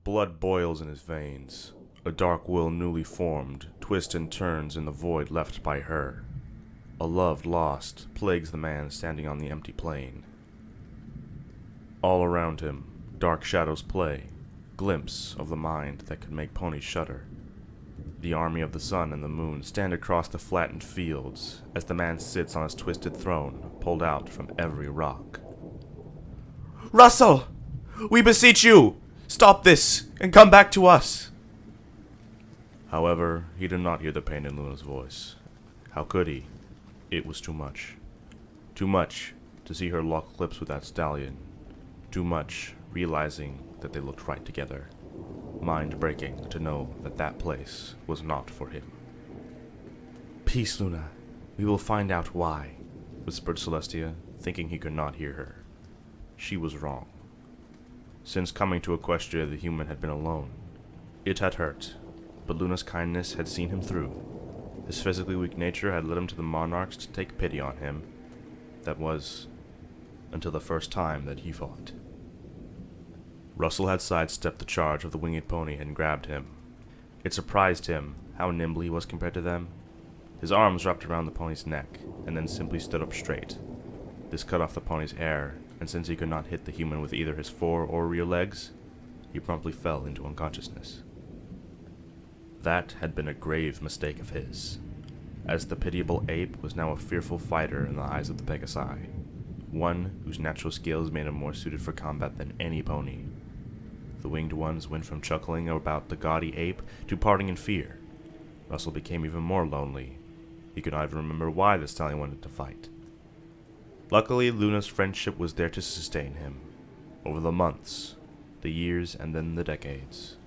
Blood boils in his veins. A dark will newly formed twists and turns in the void left by her. A love lost plagues the man standing on the empty plain. All around him, dark shadows play, glimpse of the mind that could make ponies shudder. The army of the sun and the moon stand across the flattened fields as the man sits on his twisted throne, pulled out from every rock. "Russell! We beseech you! Stop this, and come back to us!" However, he did not hear the pain in Luna's voice. How could he? It was too much. Too much to see her lock lips with that stallion. Too much realizing that they looked right together. Mind-breaking to know that that place was not for him. "Peace, Luna. We will find out why," whispered Celestia, thinking he could not hear her. She was wrong. Since coming to Equestria, the human had been alone. It had hurt, but Luna's kindness had seen him through. His physically weak nature had led him to the monarchs to take pity on him. That was until the first time that he fought. Russell had sidestepped the charge of the winged pony and grabbed him. It surprised him how nimble he was compared to them. His arms wrapped around the pony's neck, and then simply stood up straight. This cut off the pony's air, and since he could not hit the human with either his fore or rear legs, he promptly fell into unconsciousness. That had been a grave mistake of his, as the pitiable ape was now a fearful fighter in the eyes of the Pegasi, one whose natural skills made him more suited for combat than any pony. The winged ones went from chuckling about the gaudy ape to parting in fear. Russell became even more lonely. He could not even remember why the stallion wanted to fight. Luckily, Luna's friendship was there to sustain him, over the months, the years, and then the decades.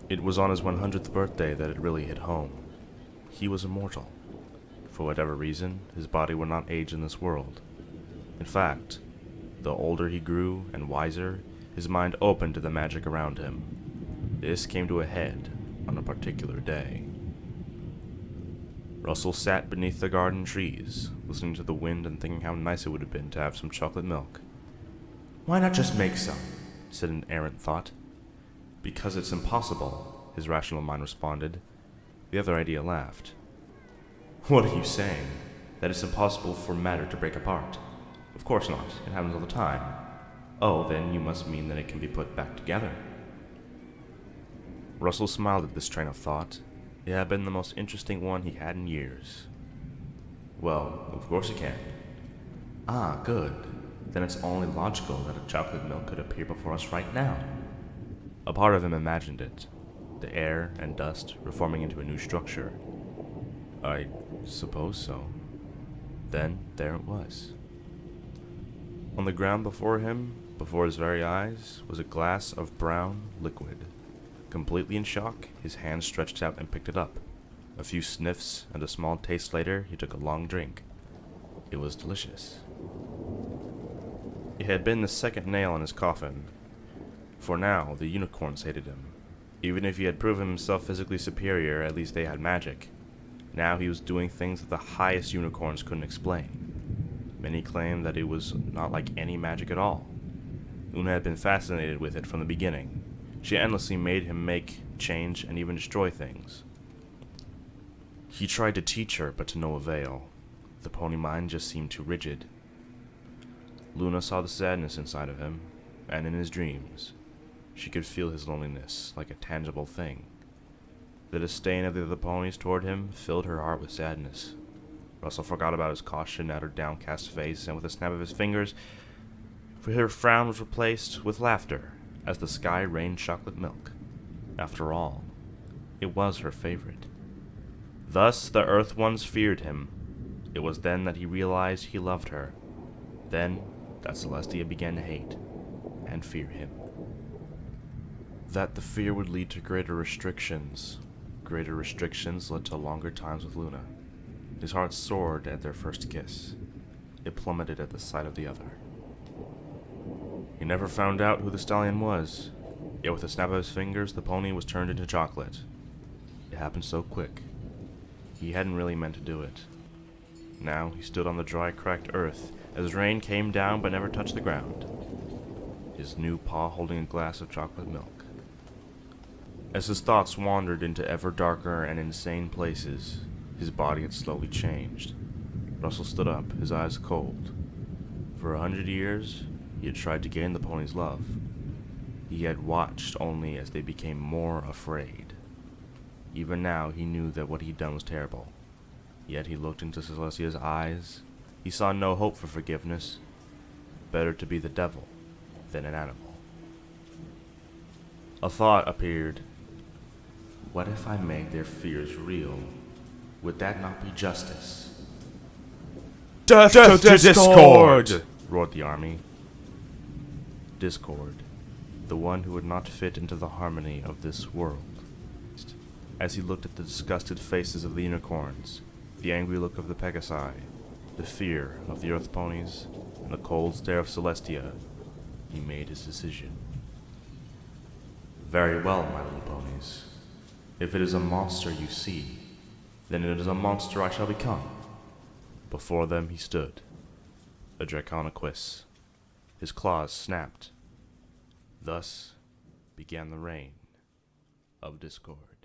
It was on his 100th birthday that it really hit home. He was immortal. For whatever reason, his body would not age in this world. In fact, the older he grew and wiser, his mind opened to the magic around him. This came to a head on a particular day. Russell sat beneath the garden trees, listening to the wind and thinking how nice it would have been to have some chocolate milk. "Why not just make some?" said an errant thought. "Because it's impossible," his rational mind responded. The other idea laughed. "What are you saying? That it's impossible for matter to break apart? Of course not. It happens all the time." "Oh, then you must mean that it can be put back together." Russell smiled at this train of thought. It had been the most interesting one he had in years. "Well, of course it can." "Ah, good. Then it's only logical that a chocolate milk could appear before us right now." A part of him imagined it, the air and dust reforming into a new structure. "I suppose so." Then there it was. On the ground before him, before his very eyes, was a glass of brown liquid. Completely in shock, his hand stretched out and picked it up. A few sniffs and a small taste later, he took a long drink. It was delicious. It had been the second nail in his coffin. For now, the unicorns hated him. Even if he had proven himself physically superior, at least they had magic. Now he was doing things that the highest unicorns couldn't explain. Many claimed that it was not like any magic at all. Una had been fascinated with it from the beginning. She endlessly made him make, change, and even destroy things. He tried to teach her, but to no avail. The pony mind just seemed too rigid. Luna saw the sadness inside of him, and in his dreams, she could feel his loneliness like a tangible thing. The disdain of the other ponies toward him filled her heart with sadness. Russell forgot about his caution at her downcast face, and with a snap of his fingers, her frown was replaced with laughter as the sky rained chocolate milk. After all, it was her favorite. Thus the Earth ones feared him. It was then that he realized he loved her. Then that Celestia began to hate and fear him. That the fear would lead to greater restrictions. Greater restrictions led to longer times with Luna. His heart soared at their first kiss. It plummeted at the sight of the other. He never found out who the stallion was, yet with a snap of his fingers, the pony was turned into chocolate. It happened so quick. He hadn't really meant to do it. Now he stood on the dry, cracked earth as rain came down but never touched the ground. his new paw holding a glass of chocolate milk. As his thoughts wandered into ever darker and insane places, his body had slowly changed. Russell stood up, his eyes cold. For 100 years, he had tried to gain the pony's love. He had watched only as they became more afraid. Even now, he knew that what he'd done was terrible. Yet he looked into Celestia's eyes. He saw no hope for forgiveness. Better to be the devil than an animal. A thought appeared. What if I made their fears real? Would that not be justice? Death to Discord! Roared the army. Discord, the one who would not fit into the harmony of this world. As he looked at the disgusted faces of the unicorns, the angry look of the Pegasi, the fear of the earth ponies, and the cold stare of Celestia, he made his decision. Very well, my little ponies. If it is a monster you see, then it is a monster I shall become. Before them he stood, a Draconequus. His claws snapped. Thus began the reign of Discord.